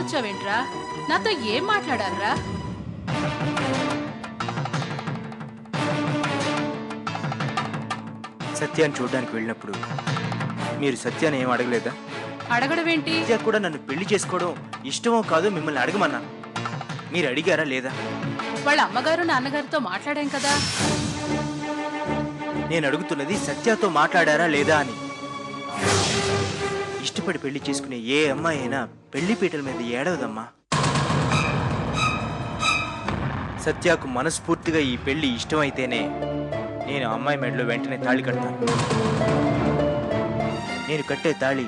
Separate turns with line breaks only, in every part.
వచ్చావేంట్రా? నాతో ఏం మాట్లాడాలరా?
సత్యాన్ని చూడడానికి వెళ్ళినప్పుడు మీరు సత్యాన్ని ఏం అడగలేదా?
అడగడమేంటి?
సత్య కూడా నన్ను పెళ్లి చేసుకోవడం ఇష్టమో కాదో మిమ్మల్ని అడగమన్నా. మీరు అడిగారా లేదా?
వాళ్ళ అమ్మగారు నాన్నగారితో మాట్లాడాం కదా.
నేను అడుగుతున్నది సత్యతో మాట్లాడారా లేదా అని. ఇష్టపడి పెళ్లి చేసుకునే ఏ అమ్మాయి అయినా పెళ్లి పీటల మీద ఏడవదమ్మా. సత్యకు మనస్ఫూర్తిగా ఈ పెళ్లి ఇష్టమైతేనే నేను అమ్మాయి మెడలో వెంటనే తాళి కడతాను. నేను కట్టే తాళి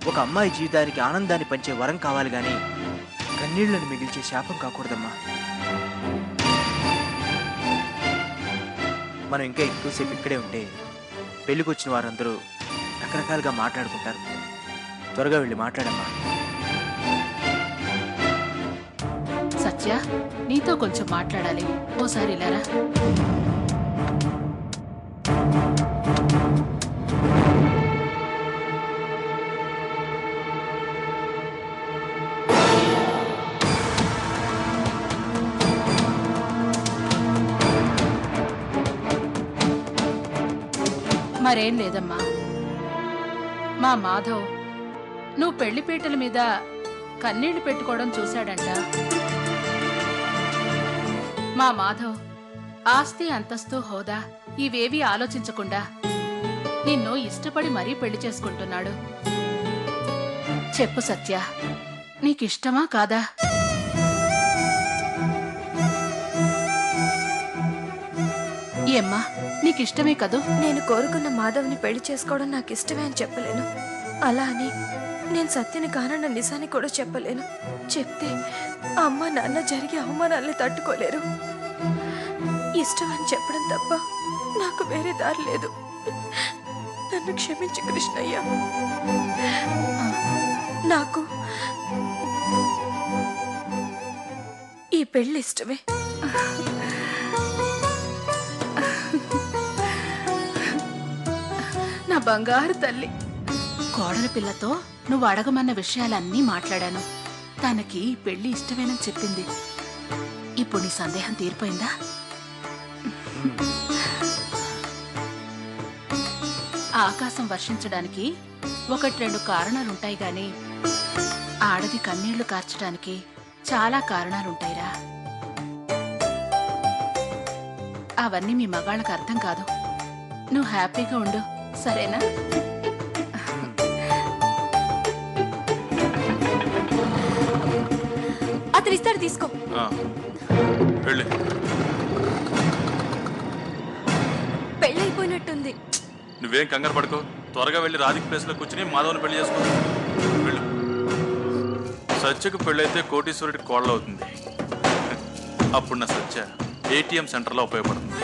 ఒక అమ్మాయి జీవితానికి ఆనందాన్ని పంచే వరం కావాలి గాని కన్నీళ్లను మిగిల్చే శాపం కాకూడదమ్మా. మనం ఇంకా ఎక్కువసేపు ఇక్కడే ఉంటే పెళ్లికి వచ్చిన వారందరూ రకరకాలుగా మాట్లాడుకుంటారు. త్వరగా వెళ్ళి మాట్లాడమ్మా.
సత్య, నీతో కొంచెం మాట్లాడాలి. ఓసారి ఇలారా. మరేం లేదమ్మా. మా మాధవ్ నువ్వు పెళ్లిపీటల మీద కన్నీళ్లు పెట్టుకోవడం చూశాడంట. మా మాధవ్ ఆస్తి, అంతస్తు, హోదా ఇవేవీ ఆలోచించకుండా నిన్ను ఇష్టపడి మరీ పెళ్లి చేసుకుంటున్నాడు. చెప్పు సత్య, నీకిష్టమా కాదా? ఏమ్మా, నీకిష్టమే కదూ?
నేను కోరుకున్న మాధవ్ని పెళ్లి చేసుకోవడం నాకు ఇష్టమే అని చెప్పలేను. అలా అని నేను సత్యని కానన్న నిజాన్ని కూడా చెప్పలేను. చెప్తే అమ్మ నాన్న జరిగే అవమానాల్ని తట్టుకోలేరు. ఇష్టం అని చెప్పడం తప్ప నాకు వేరే దారి లేదు. నన్ను క్షమించు కృష్ణయ్య. నాకు ఈ పెళ్లి ఇష్టమే.
నా బంగారు తల్లి. కోడలి పిల్లతో నువ్వు అడగమన్న విషయాలన్నీ మాట్లాడాను. తనకి పెళ్లి ఇష్టమేనని చెప్పింది. ఇప్పుడు నీ సందేహం తీరిపోయిందా? ఆకాశం వర్షించడానికి 1-2 కారణాలుంటాయి గాని ఆడది కన్నీళ్లు కార్చడానికి చాలా కారణాలుంటాయిరా. అవన్నీ మీ మగాళ్ళకు అర్థం కాదు. నువ్వు హ్యాపీగా ఉండు, సరేనా?
అతను ఇస్తాడు, తీసుకో. పెళ్ళైపోయినట్టుంది.
నువ్వేం కంగారు పడుకో. త్వరగా వెళ్ళి రాధిక ప్లేస్ లో కూర్చుని మాధవని పెళ్లి చేసుకో. వెళ్ళు. సత్యకు పెళ్ళైతే కోటీశ్వరుడికి కోడలవుతుంది. అప్పుడు నా సత్య ఏటీఎం సెంటర్లో ఉపయోగపడుతుంది.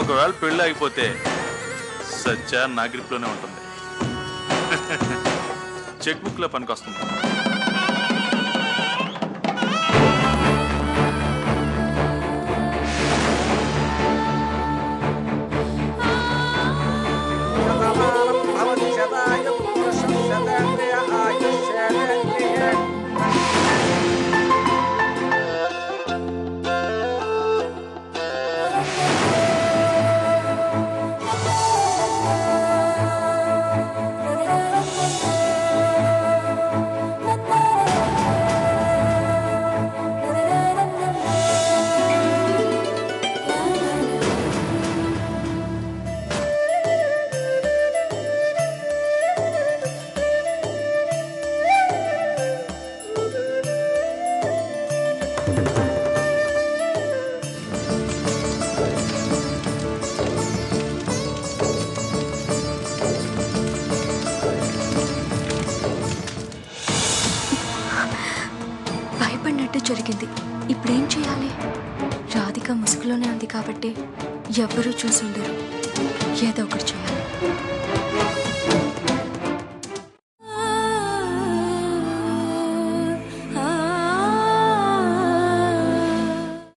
ఒకవేళ పెళ్ళి అయిపోతే సత్య నా గ్రిప్లోనే ఉంటుంది. చెక్ బుక్ లో పనికి వస్తుంది.
జరిగింది. ఇప్పుడేం చేయాలి? రాధిక ముసుగులోనే ఉంది కాబట్టి ఎవ్వరూ చూసుండరు. ఏదో ఒకటి చేయాలి.